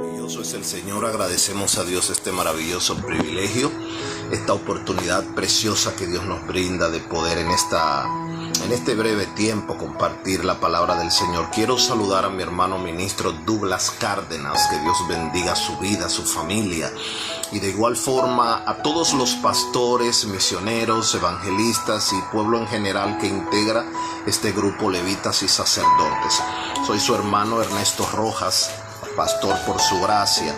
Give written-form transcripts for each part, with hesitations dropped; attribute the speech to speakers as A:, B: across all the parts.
A: Maravilloso es el Señor, agradecemos a Dios este maravilloso privilegio, esta oportunidad preciosa que Dios nos brinda de poder en este breve tiempo compartir la palabra del Señor. Quiero saludar a mi hermano ministro Douglas Cárdenas, que Dios bendiga su vida, su familia, y de igual forma a todos los pastores, misioneros, evangelistas y pueblo en general que integra este grupo, levitas y sacerdotes. Soy su hermano Ernesto Rojas, pastor por su gracia,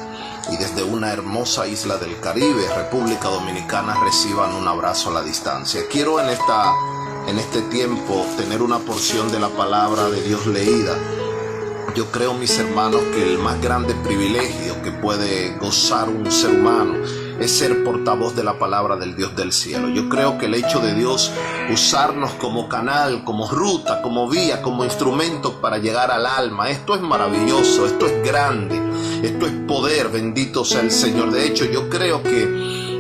A: y desde una hermosa isla del Caribe, República Dominicana, reciban un abrazo a la distancia. Quiero en este tiempo tener una porción de la palabra de Dios leída. Yo creo, mis hermanos, que el más grande privilegio que puede gozar un ser humano es ser portavoz de la palabra del Dios del cielo. Yo creo que el hecho de Dios usarnos como canal, como ruta, como vía, como instrumento para llegar al alma, esto es maravilloso, esto es grande, esto es poder, bendito sea el Señor. De hecho, yo creo que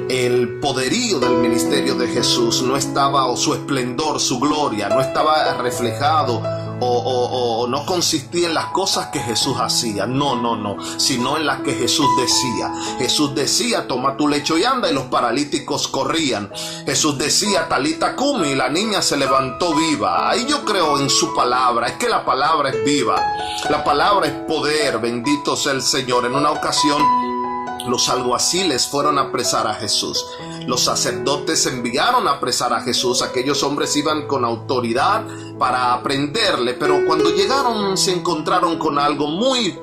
A: el poderío del ministerio de Jesús no estaba, o su esplendor, su gloria, no estaba reflejado o no consistía en las cosas que Jesús hacía, no, sino en las que Jesús decía. Jesús decía: toma tu lecho y anda, y los paralíticos corrían. Jesús decía: talita cumi, y la niña se levantó viva. Ahí yo creo en su palabra, es que la palabra es viva, la palabra es poder, bendito sea el Señor. En una ocasión los alguaciles fueron a apresar a Jesús. Los sacerdotes enviaron a apresar a Jesús. Aquellos hombres iban con autoridad para aprenderle, pero cuando llegaron se encontraron con algo muy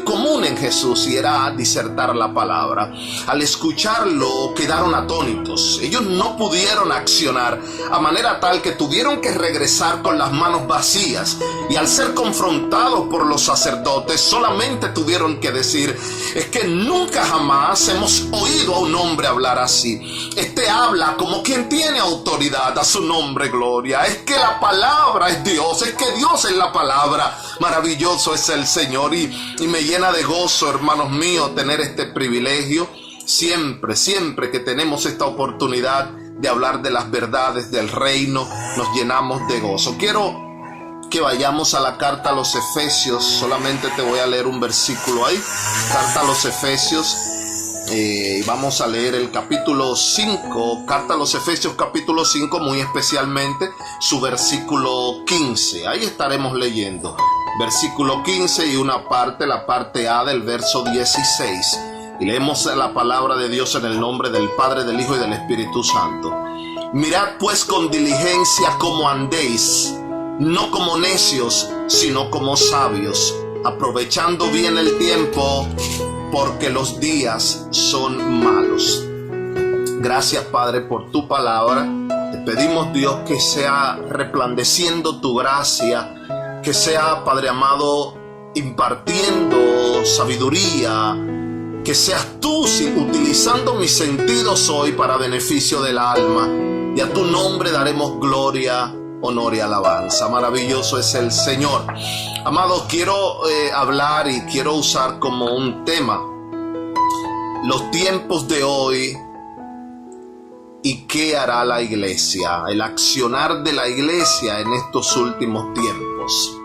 A: común en Jesús, y era disertar la palabra. Al escucharlo quedaron atónitos. Ellos no pudieron accionar, a manera tal que tuvieron que regresar con las manos vacías, y al ser confrontados por los sacerdotes solamente tuvieron que decir: es que nunca jamás hemos oído a un hombre hablar así. Este habla como quien tiene autoridad, a su nombre gloria. Es que la palabra es Dios, es que Dios es la palabra. Maravilloso es el Señor, y me llena de gozo, hermanos míos, tener este privilegio. Siempre que tenemos esta oportunidad de hablar de las verdades del reino, nos llenamos de gozo. Quiero que vayamos a la carta a los Efesios. Solamente te voy a leer un versículo ahí. Carta a los Efesios. Vamos a leer el capítulo 5, carta a los Efesios capítulo 5, muy especialmente su versículo 15. Ahí estaremos leyendo versículo 15 y la parte A del verso 16. Y leemos la palabra de Dios en el nombre del Padre, del Hijo y del Espíritu Santo. Mirad pues con diligencia cómo andéis, no como necios, sino como sabios, aprovechando bien el tiempo, porque los días son malos. Gracias, Padre, por tu palabra. Te pedimos, Dios, que sea resplandeciendo tu gracia, que sea, Padre amado, impartiendo sabiduría, que seas tú utilizando mis sentidos hoy para beneficio del alma, y a tu nombre daremos gloria, honor y alabanza. Maravilloso es el Señor. Amados, quiero hablar y quiero usar como un tema los tiempos de hoy y qué hará la iglesia, el accionar de la iglesia en estos últimos tiempos.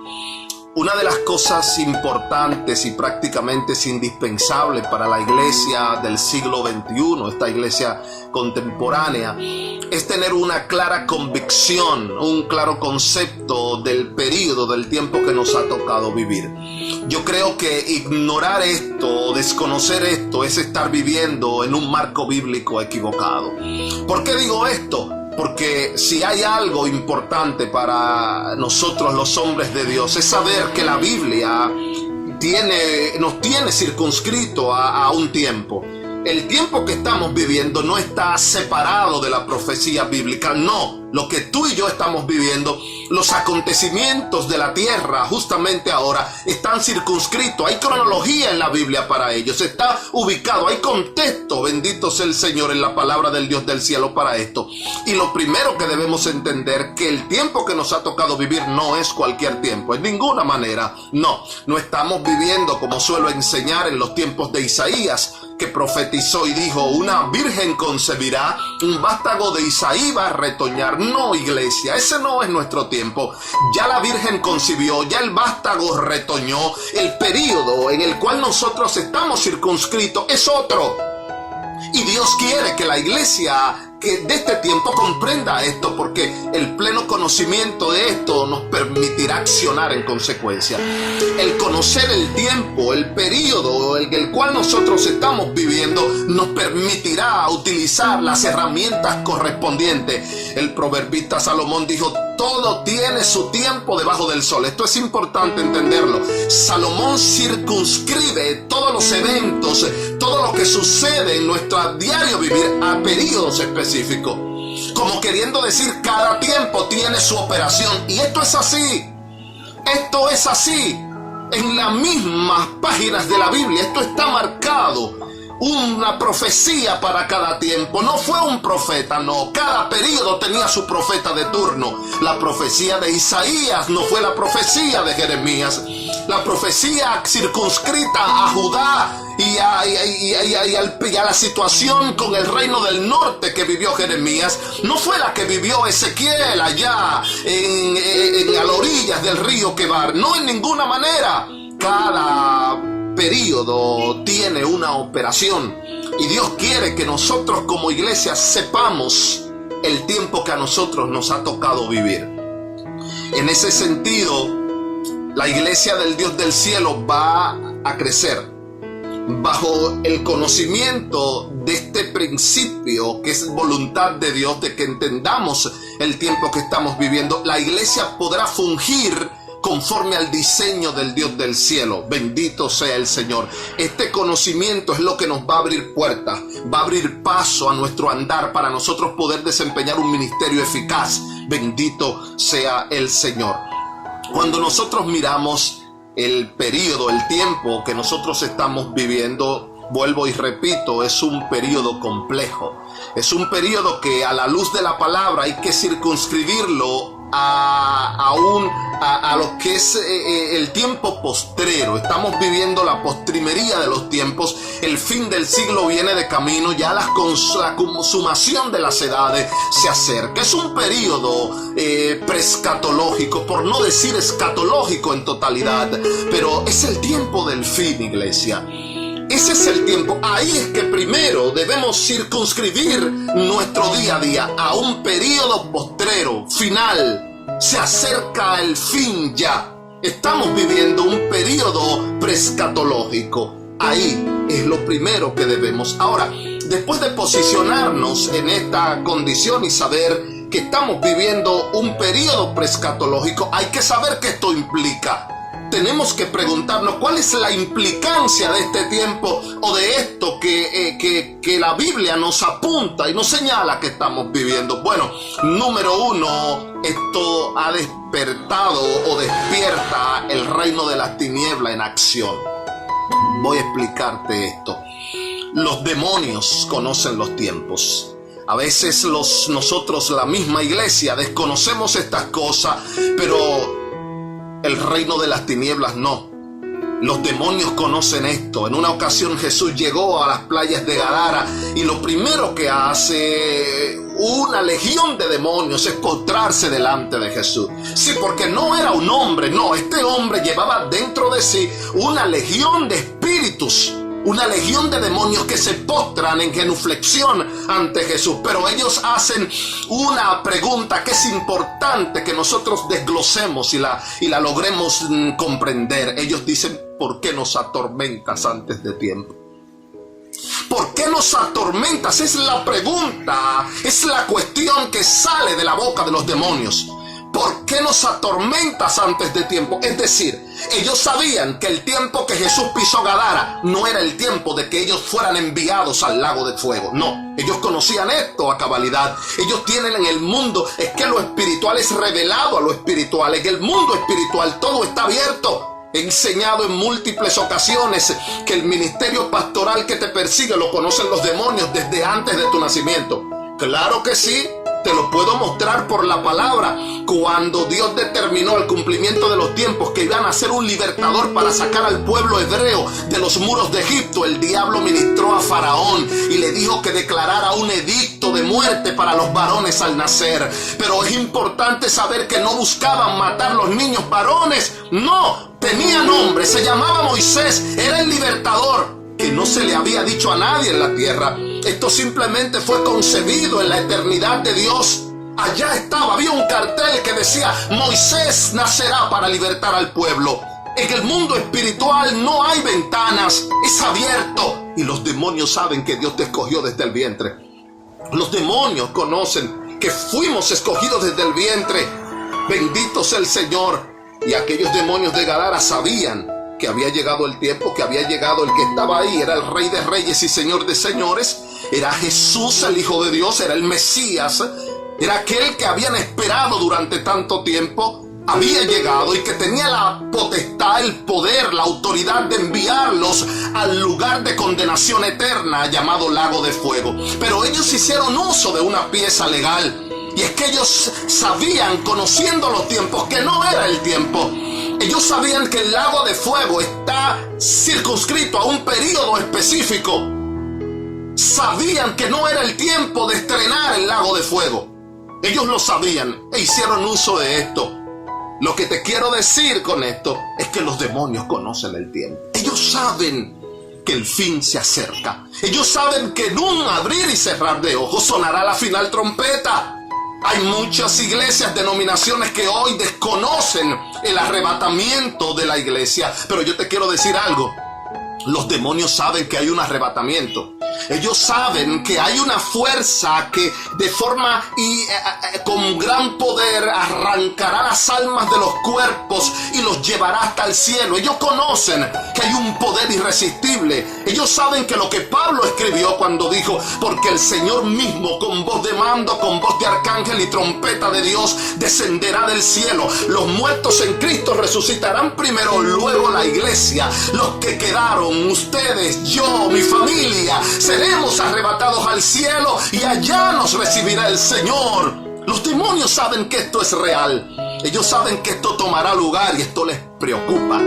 A: Una de las cosas importantes y prácticamente es indispensable para la iglesia del siglo XXI, esta iglesia contemporánea, es tener una clara convicción, un claro concepto del periodo, del tiempo que nos ha tocado vivir. Yo creo que ignorar esto, desconocer esto, es estar viviendo en un marco bíblico equivocado. ¿Por qué digo esto? Porque si hay algo importante para nosotros los hombres de Dios, es saber que la Biblia nos tiene circunscrito a un tiempo. El tiempo que estamos viviendo no está separado de la profecía bíblica, no. Lo que tú y yo estamos viviendo, los acontecimientos de la tierra justamente ahora están circunscritos. Hay cronología en la Biblia para ellos, está ubicado, hay contexto, bendito sea el Señor, en la palabra del Dios del cielo para esto. Y lo primero que debemos entender, que el tiempo que nos ha tocado vivir no es cualquier tiempo, en ninguna manera. No estamos viviendo, como suelo enseñar, en los tiempos de Isaías, que profetizó y dijo: una virgen concebirá, un vástago de Isaí va a retoñar. No, iglesia, ese no es nuestro tiempo. Ya la virgen concibió, ya el vástago retoñó. El período en el cual nosotros estamos circunscritos es otro. Y Dios quiere que la iglesia que de este tiempo comprenda esto, porque el pleno conocimiento de esto nos permitirá accionar en consecuencia. El conocer el tiempo, el periodo en el cual nosotros estamos viviendo, nos permitirá utilizar las herramientas correspondientes. El proverbista Salomón dijo: todo tiene su tiempo debajo del sol. Esto es importante entenderlo. Salomón circunscribe todos los eventos, todo lo que sucede en nuestro diario vivir a periodos específicos, como queriendo decir, cada tiempo tiene su operación. Y esto es así. Esto es así. En las mismas páginas de la Biblia esto está marcado. Una profecía para cada tiempo. No fue un profeta, no. Cada periodo tenía su profeta de turno. La profecía de Isaías no fue la profecía de Jeremías. La profecía circunscrita a Judá y a la situación con el reino del norte que vivió Jeremías no fue la que vivió Ezequiel allá a las orillas del río Quebar. No, en ninguna manera. Cada periodo tiene una operación y Dios quiere que nosotros como iglesia sepamos el tiempo que a nosotros nos ha tocado vivir. En ese sentido, la iglesia del Dios del cielo va a crecer bajo el conocimiento de este principio que es voluntad de Dios, de que entendamos el tiempo que estamos viviendo. La iglesia podrá fungir conforme al diseño del Dios del cielo. Bendito sea el Señor. Este conocimiento es lo que nos va a abrir puertas, va a abrir paso a nuestro andar para nosotros poder desempeñar un ministerio eficaz. Bendito sea el Señor. Cuando nosotros miramos el periodo, el tiempo que nosotros estamos viviendo, vuelvo y repito, es un periodo complejo. Es un periodo que a la luz de la palabra hay que circunscribirlo a lo que es el tiempo postrero. Estamos viviendo la postrimería de los tiempos. El fin del siglo viene de camino. Ya la consumación de las edades se acerca. Es un periodo preescatológico, por no decir escatológico en totalidad, pero es el tiempo del fin, iglesia. Ese es el tiempo. Ahí es que primero debemos circunscribir nuestro día a día a un periodo postrero, final. Se acerca el fin ya. Estamos viviendo un periodo preescatológico. Ahí es lo primero que debemos. Ahora, después de posicionarnos en esta condición y saber que estamos viviendo un periodo preescatológico, hay que saber qué esto implica. Tenemos que preguntarnos cuál es la implicancia de este tiempo o de esto que la Biblia nos apunta y nos señala que estamos viviendo. Bueno, número uno, esto ha despertado o despierta el reino de las tinieblas en acción. Voy a explicarte esto. Los demonios conocen los tiempos. A veces nosotros, la misma iglesia, desconocemos estas cosas, pero el reino de las tinieblas no. Los demonios conocen esto. En una ocasión Jesús llegó a las playas de Gadara y lo primero que hace una legión de demonios es postrarse delante de Jesús. Sí, porque no era un hombre, no, este hombre llevaba dentro de sí una legión de espíritus, una legión de demonios que se postran en genuflexión ante Jesús. Pero ellos hacen una pregunta que es importante que nosotros desglosemos y la logremos comprender. Ellos dicen: ¿por qué nos atormentas antes de tiempo? ¿Por qué nos atormentas? Es la pregunta, es la cuestión que sale de la boca de los demonios. ¿Por qué nos atormentas antes de tiempo? Es decir, ellos sabían que el tiempo que Jesús pisó Gadara no era el tiempo de que ellos fueran enviados al lago de fuego. No, ellos conocían esto a cabalidad. Ellos tienen en el mundo, es que lo espiritual es revelado a lo espiritual. En el mundo espiritual todo está abierto. He enseñado en múltiples ocasiones que el ministerio pastoral que te persigue lo conocen los demonios desde antes de tu nacimiento. Claro que sí. Te lo puedo mostrar por la palabra. Cuando Dios determinó el cumplimiento de los tiempos que iban a ser un libertador para sacar al pueblo hebreo de los muros de Egipto, el diablo ministró a Faraón y le dijo que declarara un edicto de muerte para los varones al nacer. Pero es importante saber que no buscaban matar los niños varones. No, tenía nombre, se llamaba Moisés, era el libertador que no se le había dicho a nadie en la tierra. Esto simplemente fue concebido en la eternidad de Dios. Allá estaba, había un cartel que decía: Moisés nacerá para libertar al pueblo. En el mundo espiritual no hay ventanas, es abierto. Y los demonios saben que Dios te escogió desde el vientre. Los demonios conocen que fuimos escogidos desde el vientre. Bendito sea el Señor. Y aquellos demonios de Gadara sabían que había llegado el tiempo, que había llegado el que estaba ahí, era el Rey de Reyes y Señor de Señores, era Jesús, el Hijo de Dios, era el Mesías, era aquel que habían esperado durante tanto tiempo, había llegado y que tenía la potestad, el poder, la autoridad de enviarlos al lugar de condenación eterna llamado Lago de Fuego. Pero ellos hicieron uso de una pieza legal, y es que ellos sabían, conociendo los tiempos, que no era el tiempo. Ellos sabían que el lago de fuego está circunscrito a un periodo específico. Sabían que no era el tiempo de estrenar el lago de fuego. Ellos lo sabían e hicieron uso de esto. Lo que te quiero decir con esto es que los demonios conocen el tiempo. Ellos saben que el fin se acerca. Ellos saben que en un abrir y cerrar de ojos sonará la final trompeta. Hay muchas iglesias, denominaciones que hoy desconocen el arrebatamiento de la iglesia. Pero yo te quiero decir algo. Los demonios saben que hay un arrebatamiento. Ellos saben que hay una fuerza que de forma y con gran poder arrancará las almas de los cuerpos y los llevará hasta el cielo. Ellos conocen que hay un poder irresistible. Ellos saben que lo que Pablo escribió cuando dijo: porque el Señor mismo con voz de mando, con voz de arcángel y trompeta de Dios descenderá del cielo. Los muertos en Cristo resucitarán primero, luego la iglesia. Los que quedaron, ustedes, yo, mi familia, seremos arrebatados al cielo y allá nos recibirá el Señor. Los demonios saben que esto es real. Ellos saben que esto tomará lugar y esto les preocupa.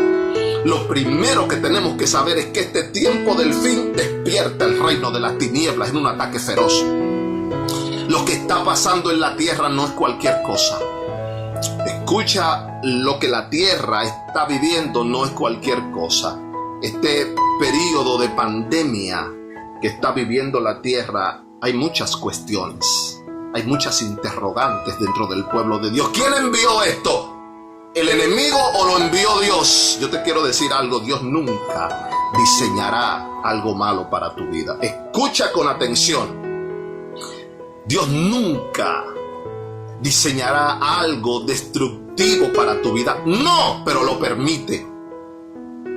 A: Lo primero que tenemos que saber es que este tiempo del fin despierta el reino de las tinieblas en un ataque feroz. Lo que está pasando en la tierra no es cualquier cosa. Escucha, lo que la tierra está viviendo no es cualquier cosa. Este periodo de pandemia que está viviendo la tierra, hay muchas cuestiones, hay muchas interrogantes dentro del pueblo de Dios. ¿Quién envió esto? ¿El enemigo o lo envió Dios? Yo te quiero decir algo: Dios nunca diseñará algo malo para tu vida. Escucha con atención. Dios nunca diseñará algo destructivo para tu vida. No, pero lo permite.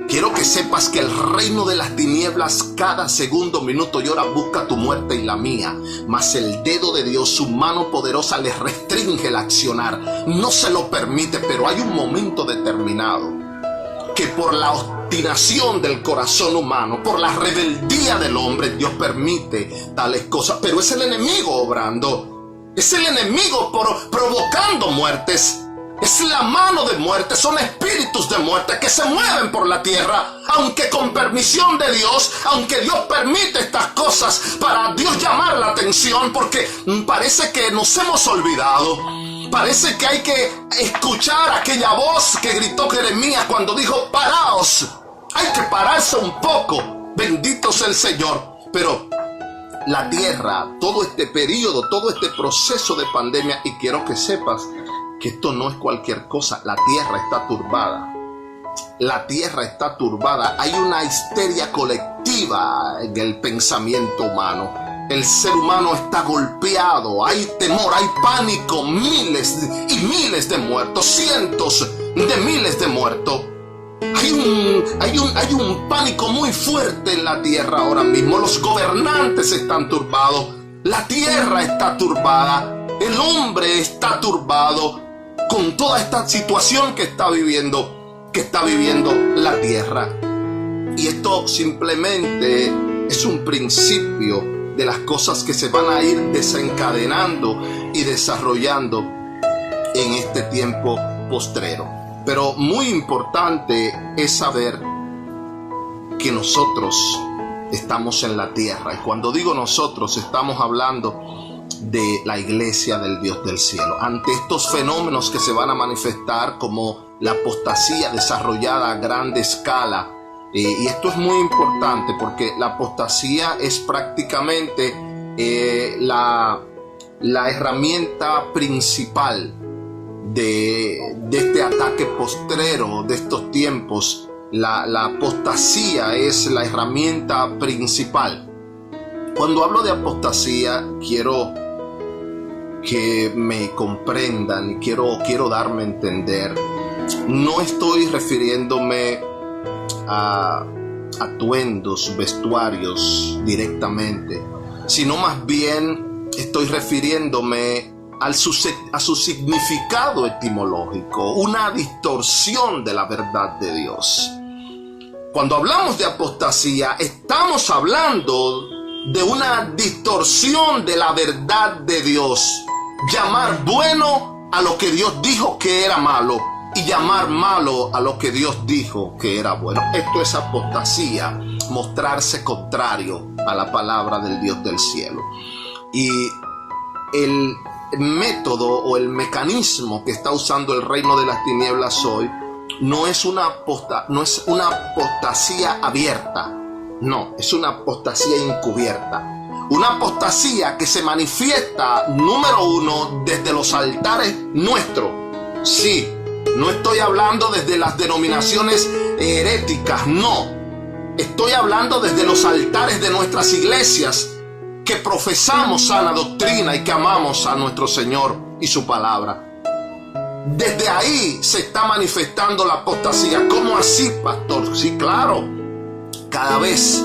A: Quiero que sepas que el reino de las tinieblas cada segundo, minuto y hora busca tu muerte y la mía. Mas el dedo de Dios, su mano poderosa, les restringe el accionar. No se lo permite, pero hay un momento determinado que por la obstinación del corazón humano, por la rebeldía del hombre, Dios permite tales cosas. Pero es el enemigo obrando. Es el enemigo provocando muertes. Es la mano de muerte, son espíritus de muerte que se mueven por la tierra, aunque con permisión de Dios, aunque Dios permite estas cosas para Dios llamar la atención, porque parece que nos hemos olvidado. Parece que hay que escuchar aquella voz que gritó Jeremías cuando dijo: paraos. Hay que pararse un poco. Bendito sea el Señor. Pero la tierra, todo este periodo, todo este proceso de pandemia, y quiero que sepas que esto no es cualquier cosa. La tierra está turbada. La tierra está turbada. Hay una histeria colectiva en el pensamiento humano. El ser humano está golpeado. Hay temor, hay pánico. Miles y miles de muertos. Cientos de miles de muertos. Hay un pánico muy fuerte en la tierra ahora mismo. Los gobernantes están turbados. La tierra está turbada. El hombre está turbado con toda esta situación que está viviendo la tierra. Y esto simplemente es un principio de las cosas que se van a ir desencadenando y desarrollando en este tiempo postrero. Pero muy importante es saber que nosotros estamos en la tierra, y cuando digo nosotros estamos hablando de la iglesia del Dios del cielo. Ante estos fenómenos que se van a manifestar como la apostasía desarrollada a grande escala, y esto es muy importante porque la apostasía es prácticamente la herramienta principal de este ataque postrero de estos tiempos. La apostasía es la herramienta principal. Cuando hablo de apostasía, quiero que me comprendan y quiero darme a entender. No estoy refiriéndome a atuendos, vestuarios directamente, sino más bien estoy refiriéndome a su significado etimológico, una distorsión de la verdad de Dios. Cuando hablamos de apostasía, estamos hablando de una distorsión de la verdad de Dios. Llamar bueno a lo que Dios dijo que era malo y llamar malo a lo que Dios dijo que era bueno. Esto es apostasía, mostrarse contrario a la palabra del Dios del cielo. Y el método o el mecanismo que está usando el reino de las tinieblas hoy no es una apostasía abierta, no, es una apostasía encubierta. Una apostasía que se manifiesta, número uno, desde los altares nuestros. Sí, no estoy hablando desde las denominaciones heréticas, no. Estoy hablando desde los altares de nuestras iglesias que profesamos sana doctrina y que amamos a nuestro Señor y su palabra. Desde ahí se está manifestando la apostasía. ¿Cómo así, pastor? Sí, claro. Cada vez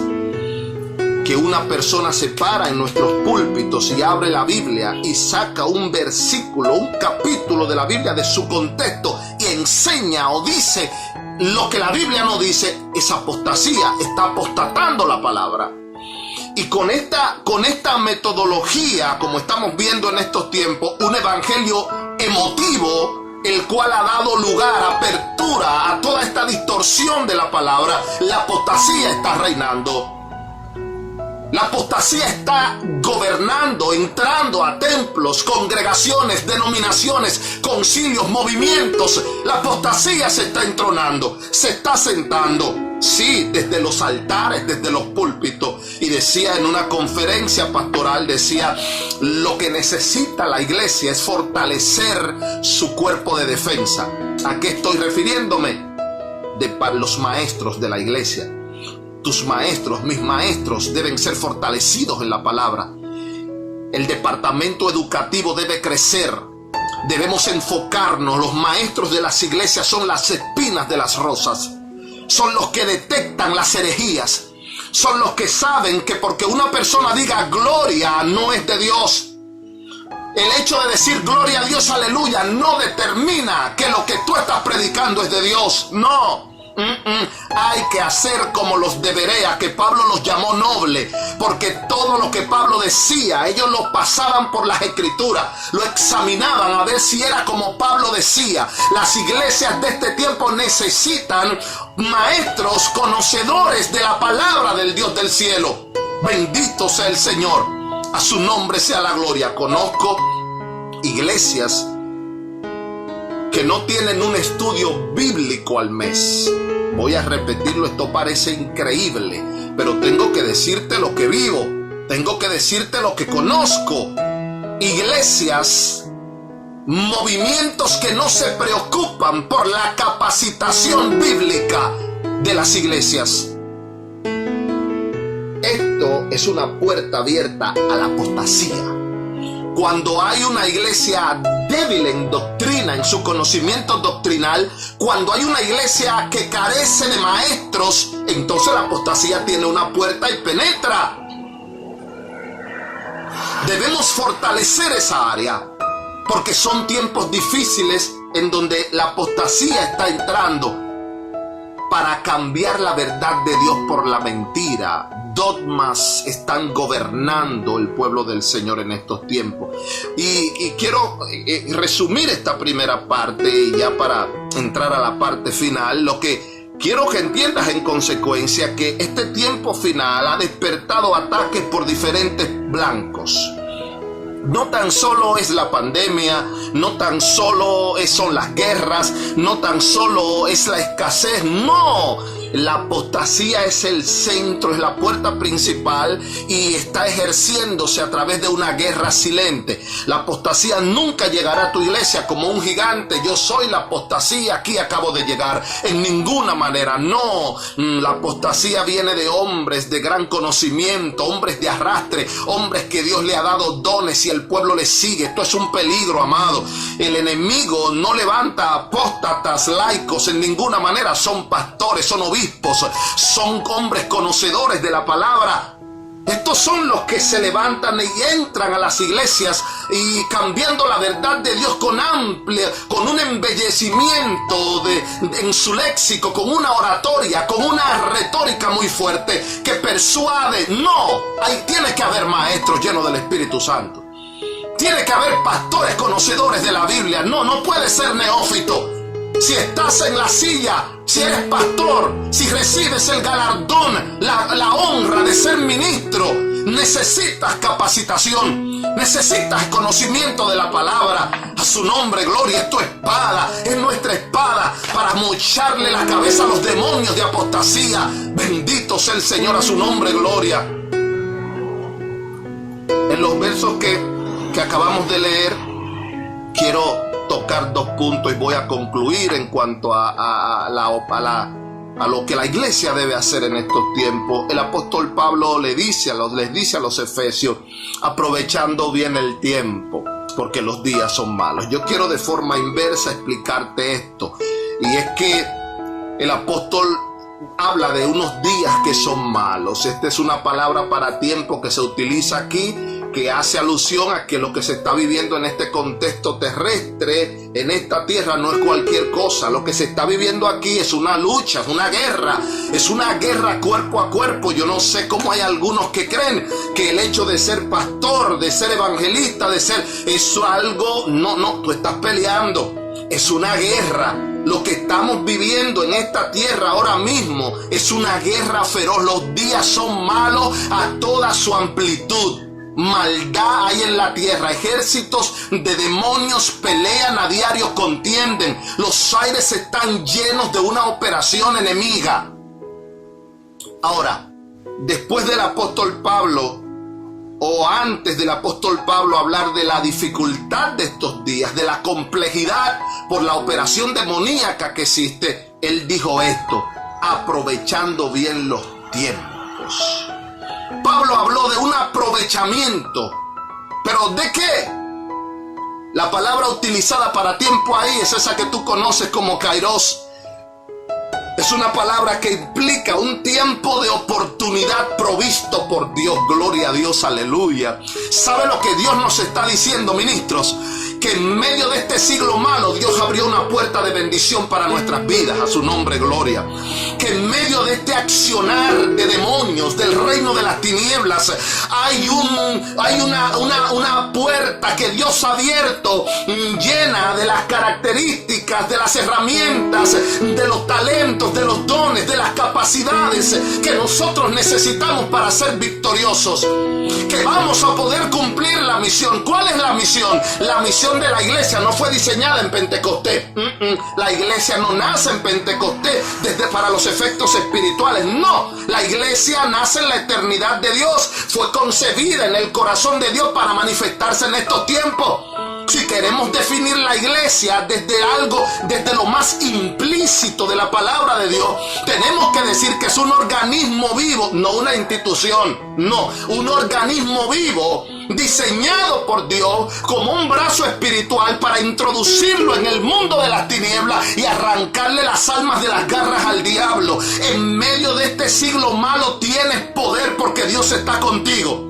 A: que una persona se para en nuestros púlpitos y abre la Biblia y saca un versículo, un capítulo de la Biblia de su contexto y enseña o dice lo que la Biblia no dice, es apostasía, está apostatando la palabra. Y con esta metodología, como estamos viendo en estos tiempos, un evangelio emotivo, el cual ha dado lugar, apertura a toda esta distorsión de la palabra, la apostasía está reinando. La apostasía está gobernando, entrando a templos, congregaciones, denominaciones, concilios, movimientos. La apostasía se está entronando, se está sentando. Sí, desde los altares, desde los púlpitos. Y decía en una conferencia pastoral, decía, lo que necesita la iglesia es fortalecer su cuerpo de defensa. ¿A qué estoy refiriéndome? De los maestros de la iglesia. Tus maestros, mis maestros, deben ser fortalecidos en la palabra. El departamento educativo debe crecer. Debemos enfocarnos. Los maestros de las iglesias son las espinas de las rosas. Son los que detectan las herejías. Son los que saben que porque una persona diga gloria no es de Dios. El hecho de decir gloria a Dios, aleluya, no determina que lo que tú estás predicando es de Dios. No. Hay que hacer como los de Berea, que Pablo los llamó noble, porque todo lo que Pablo decía, ellos lo pasaban por las escrituras, lo examinaban a ver si era como Pablo decía. Las iglesias de este tiempo necesitan maestros conocedores de la palabra del Dios del cielo. Bendito sea el Señor, a su nombre sea la gloria. Conozco iglesias que no tienen un estudio bíblico al mes. Voy a repetirlo, esto parece increíble, pero tengo que decirte lo que vivo, tengo que decirte lo que conozco. Iglesias, movimientos que no se preocupan por la capacitación bíblica de las iglesias. Esto es una puerta abierta a la apostasía. Cuando hay una iglesia débil en doctrina, en su conocimiento doctrinal, cuando hay una iglesia que carece de maestros, entonces la apostasía tiene una puerta y penetra. Debemos fortalecer esa área, porque son tiempos difíciles en donde la apostasía está entrando. para cambiar la verdad de Dios por la mentira. Dogmas están gobernando el pueblo del Señor en estos tiempos. Y quiero resumir esta primera parte y ya para entrar a la parte final, lo que quiero que entiendas en consecuencia que este tiempo final ha despertado ataques por diferentes blancos. No tan solo es la pandemia, no tan solo son las guerras, no tan solo es la escasez, no. La apostasía es el centro, es la puerta principal y está ejerciéndose a través de una guerra silente. La apostasía nunca llegará a tu iglesia como un gigante. Yo soy la apostasía, aquí acabo de llegar. En ninguna manera, no. La apostasía viene de hombres de gran conocimiento, hombres de arrastre, hombres que Dios le ha dado dones y el pueblo le sigue. Esto es un peligro, amado. El enemigo no levanta apóstatas laicos en ninguna manera. Son pastores, son obispos, son hombres conocedores de la palabra. Estos son los que se levantan y entran a las iglesias y cambiando la verdad de Dios con un embellecimiento en su léxico, con una oratoria, con una retórica muy fuerte que persuade. No, ahí tiene que haber maestros llenos del Espíritu Santo. Tiene que haber pastores conocedores de la Biblia. No puede ser neófito. Si estás en la silla, si eres pastor, si recibes el galardón, la honra de ser ministro, necesitas capacitación, necesitas conocimiento de la palabra. A su nombre, gloria. Es tu espada, es nuestra espada para mocharle la cabeza a los demonios de apostasía. Bendito sea el Señor, a su nombre, gloria. En los versos que acabamos de leer, quiero tocar dos puntos y voy a concluir en cuanto a lo que la iglesia debe hacer en estos tiempos. El apóstol Pablo les dice a los efesios, aprovechando bien el tiempo, porque los días son malos. Yo quiero de forma inversa explicarte esto, y es que el apóstol habla de unos días que son malos. Esta es una palabra para tiempo que se utiliza aquí, que hace alusión a que lo que se está viviendo en este contexto terrestre, en esta tierra, no es cualquier cosa. Lo que se está viviendo aquí es una lucha, es una guerra cuerpo a cuerpo. Yo no sé cómo hay algunos que creen que el hecho de ser pastor, de ser evangelista, eso algo, no, tú estás peleando. Es una guerra. Lo que estamos viviendo en esta tierra ahora mismo es una guerra feroz. Los días son malos a toda su amplitud. Maldad hay en la tierra, ejércitos de demonios pelean a diario, contienden. Los aires están llenos de una operación enemiga. Ahora, después del apóstol Pablo, o antes del apóstol Pablo hablar de la dificultad de estos días, de la complejidad por la operación demoníaca que existe, él dijo esto, aprovechando bien los tiempos. Pablo habló de un aprovechamiento, pero ¿de qué? La palabra utilizada para tiempo ahí es esa que tú conoces como kairos. Es una palabra que implica un tiempo de oportunidad provisto por Dios. Gloria a Dios, aleluya. ¿Sabe lo que Dios nos está diciendo, ministros? Que en medio de este siglo malo Dios abrió una puerta de bendición para nuestras vidas, a su nombre, gloria. Que en medio de este accionar de demonios del reino de las tinieblas hay una puerta que Dios ha abierto, llena de las características, de las herramientas, de los talentos, de los dones, de las capacidades que nosotros necesitamos para ser victoriosos. Que vamos a poder cumplir la misión. ¿Cuál es la misión? La misión de la iglesia no fue diseñada en Pentecostés. La iglesia no nace en Pentecostés para los efectos espirituales. No, la iglesia nace en la eternidad de Dios. Fue concebida en el corazón de Dios para manifestarse en estos tiempos. Si queremos definir la iglesia desde lo más implícito de la palabra de Dios, tenemos que decir que es un organismo vivo, no una institución, no, un organismo vivo diseñado por Dios como un brazo espiritual para introducirlo en el mundo de las tinieblas y arrancarle las almas de las garras al diablo. En medio de este siglo malo tienes poder porque Dios está contigo.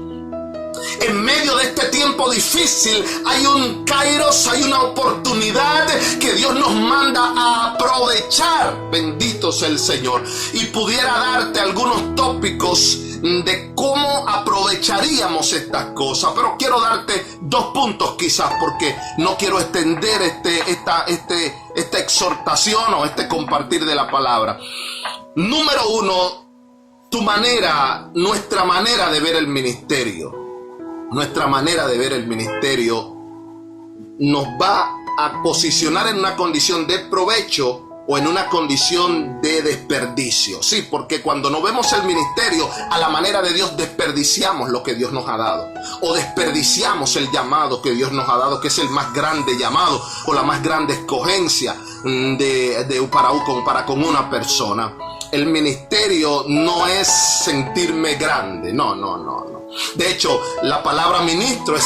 A: En medio de este tiempo difícil hay un kairos, hay una oportunidad que Dios nos manda a aprovechar. Bendito sea el Señor. Y pudiera darte algunos tópicos de cómo aprovecharíamos estas cosas, pero quiero darte 2 puntos quizás, porque no quiero extender esta exhortación o este compartir de la palabra. Número 1, nuestra manera de ver el ministerio. Nuestra manera de ver el ministerio nos va a posicionar en una condición de provecho o en una condición de desperdicio. Sí, porque cuando no vemos el ministerio a la manera de Dios, desperdiciamos lo que Dios nos ha dado, o desperdiciamos el llamado que Dios nos ha dado, que es el más grande llamado o la más grande escogencia para con una persona. El ministerio no es sentirme grande, no. De hecho, la palabra ministro es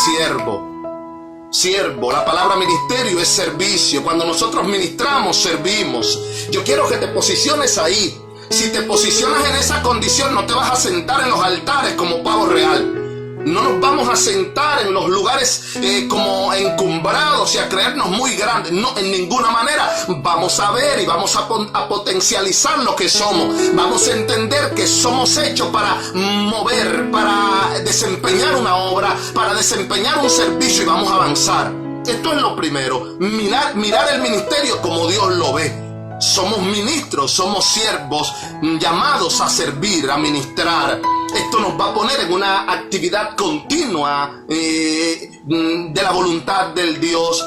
A: siervo. La palabra ministerio es servicio. Cuando nosotros ministramos, servimos. Yo quiero que te posiciones ahí. Si te posicionas en esa condición, no te vas a sentar en los altares como pavo real. No nos vamos a sentar en los lugares como encumbrados y a creernos muy grandes. No, en ninguna manera. Vamos a ver y vamos a potencializar lo que somos. Vamos a entender que somos hechos para mover, para desempeñar una obra, para desempeñar un servicio, y vamos a avanzar. Esto es lo primero. Mirar el ministerio como Dios lo ve. Somos ministros, somos siervos llamados a servir, a ministrar. Esto nos va a poner en una actividad continua de la voluntad del Dios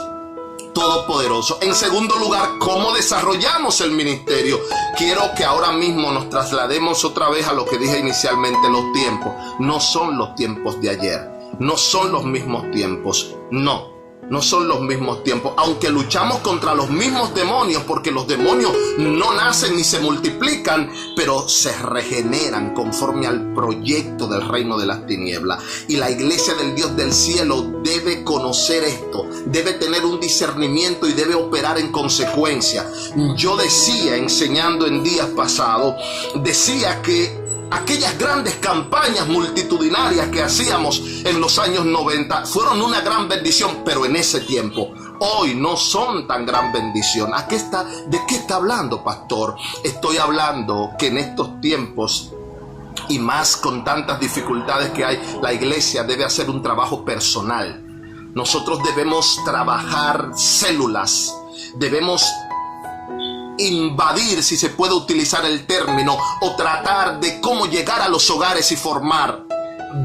A: Todopoderoso. En segundo lugar, ¿cómo desarrollamos el ministerio? Quiero que ahora mismo nos traslademos otra vez a lo que dije inicialmente. Los tiempos no son los tiempos de ayer, no son los mismos tiempos, no son los mismos tiempos, aunque luchamos contra los mismos demonios, porque los demonios no nacen ni se multiplican, pero se regeneran conforme al proyecto del reino de las tinieblas. Y la iglesia del Dios del cielo debe conocer esto, debe tener un discernimiento y debe operar en consecuencia. Yo decía, enseñando en días pasados, decía que aquellas grandes campañas multitudinarias que hacíamos en los años 90 fueron una gran bendición, pero en ese tiempo. Hoy no son tan gran bendición. ¿De qué está hablando, pastor? Estoy hablando que en estos tiempos, y más con tantas dificultades que hay, la iglesia debe hacer un trabajo personal. Nosotros debemos trabajar células, debemos invadir, si se puede utilizar el término, o tratar de cómo llegar a los hogares y formar,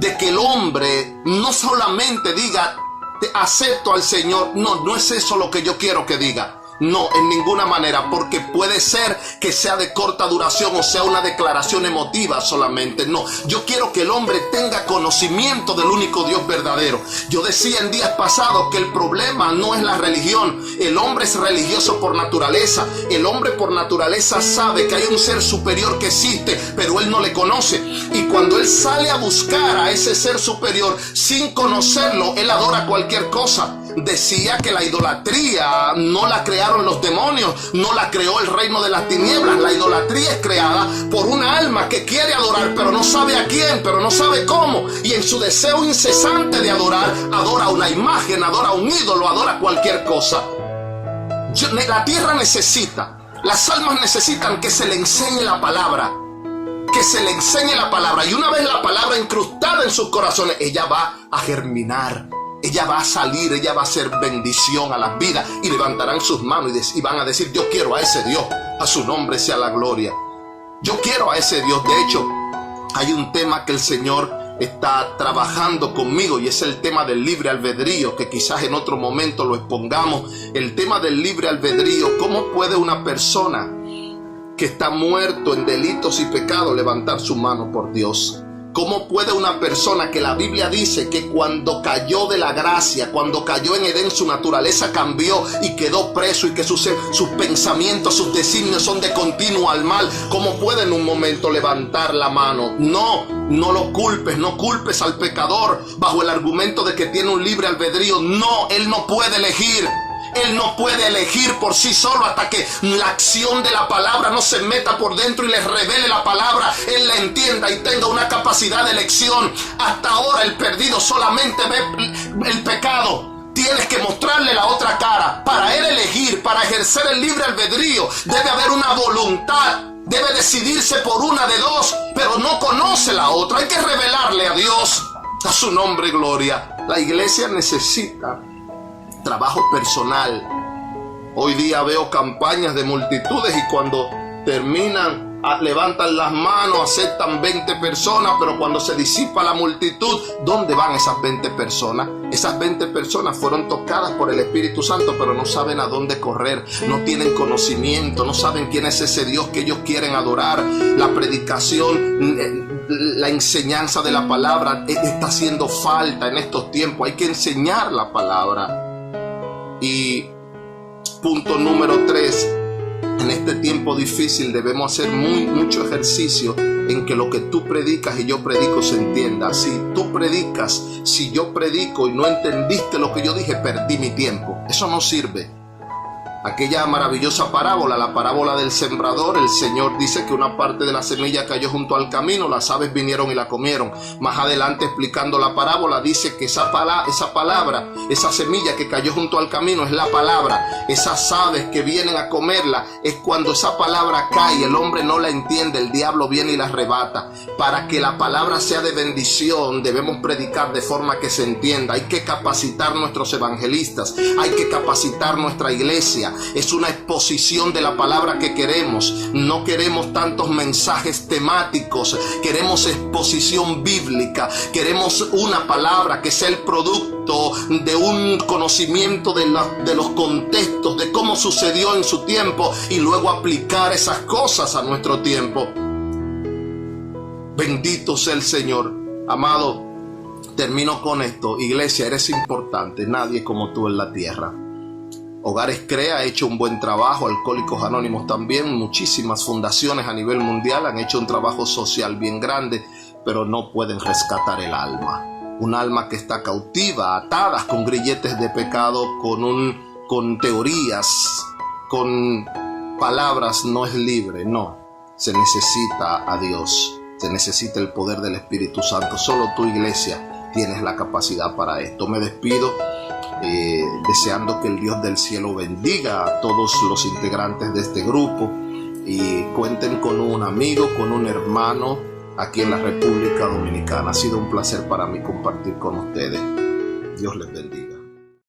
A: de que el hombre no solamente diga te acepto al Señor. No es eso lo que yo quiero que diga. No, en ninguna manera, porque puede ser que sea de corta duración o sea una declaración emotiva solamente. No, yo quiero que el hombre tenga conocimiento del único Dios verdadero. Yo decía en días pasados que el problema no es la religión. El hombre es religioso por naturaleza. El hombre por naturaleza sabe que hay un ser superior que existe, pero él no le conoce. Y cuando él sale a buscar a ese ser superior sin conocerlo, él adora cualquier cosa. Decía que la idolatría no la crearon los demonios, no la creó el reino de las tinieblas. La idolatría es creada por una alma que quiere adorar, pero no sabe a quién, pero no sabe cómo. Y en su deseo incesante de adorar, adora una imagen, adora un ídolo, adora cualquier cosa. La tierra necesita, las almas necesitan que se le enseñe la palabra. Que se le enseñe la palabra. Y una vez la palabra incrustada en sus corazones, ella va a germinar. Ella va a salir, ella va a ser bendición a las vidas, y levantarán sus manos y van a decir: yo quiero a ese Dios, a su nombre sea la gloria. Yo quiero a ese Dios. De hecho, hay un tema que el Señor está trabajando conmigo, y es el tema del libre albedrío, que quizás en otro momento lo expongamos. El tema del libre albedrío. ¿Cómo puede una persona que está muerto en delitos y pecados levantar su mano por Dios? ¿Cómo puede una persona que la Biblia dice que cuando cayó de la gracia, cuando cayó en Edén, su naturaleza cambió y quedó preso, y que sus pensamientos, sus designios son de continuo al mal? ¿Cómo puede en un momento levantar la mano? No lo culpes, no culpes al pecador bajo el argumento de que tiene un libre albedrío. No, él no puede elegir. Él no puede elegir por sí solo hasta que la acción de la palabra no se meta por dentro y les revele la palabra, él la entienda y tenga una capacidad de elección. Hasta ahora el perdido solamente ve el pecado. Tienes que mostrarle la otra cara. Para él elegir, para ejercer el libre albedrío, debe haber una voluntad. Debe decidirse por una de dos, pero no conoce la otra. Hay que revelarle a Dios. A su nombre gloria. La iglesia necesita trabajo personal. Hoy día veo campañas de multitudes y cuando terminan levantan las manos, aceptan 20 personas, pero cuando se disipa la multitud, ¿dónde van esas 20 personas? Esas 20 personas fueron tocadas por el Espíritu Santo, pero no saben a dónde correr, no tienen conocimiento, no saben quién es ese Dios que ellos quieren adorar. La predicación, la enseñanza de la palabra está haciendo falta en estos tiempos. Hay que enseñar la palabra. Y punto número 3. En este tiempo difícil debemos hacer mucho ejercicio en que lo que tú predicas y yo predico se entienda. Si tú predicas, si yo predico y no entendiste lo que yo dije, perdí mi tiempo. Eso no sirve. Aquella maravillosa parábola, la parábola del sembrador, el Señor dice que una parte de la semilla cayó junto al camino, las aves vinieron y la comieron. Más adelante, explicando la parábola, dice que esa palabra, esa semilla que cayó junto al camino es la palabra. Esas aves que vienen a comerla es cuando esa palabra cae, el hombre no la entiende, el diablo viene y la arrebata. Para que la palabra sea de bendición, debemos predicar de forma que se entienda. Hay que capacitar nuestros evangelistas, hay que capacitar nuestra iglesia. Es una exposición de la palabra que queremos. No queremos tantos mensajes temáticos, queremos exposición bíblica, queremos una palabra que sea el producto de un conocimiento de los contextos, de cómo sucedió en su tiempo y luego aplicar esas cosas a nuestro tiempo. Bendito sea el Señor. Amado, termino con esto. Iglesia, eres importante, nadie como tú en la tierra. Hogares Crea ha hecho un buen trabajo, Alcohólicos Anónimos también, muchísimas fundaciones a nivel mundial han hecho un trabajo social bien grande, pero no pueden rescatar el alma. Un alma que está cautiva, atadas con grilletes de pecado, con teorías, con palabras, no es libre, no. Se necesita a Dios, se necesita el poder del Espíritu Santo. Solo tu iglesia tienes la capacidad para esto. Me despido. Deseando que el Dios del cielo bendiga a todos los integrantes de este grupo y cuenten con un amigo, con un hermano aquí en la República Dominicana. Ha sido un placer para mí compartir con ustedes. Dios les bendiga.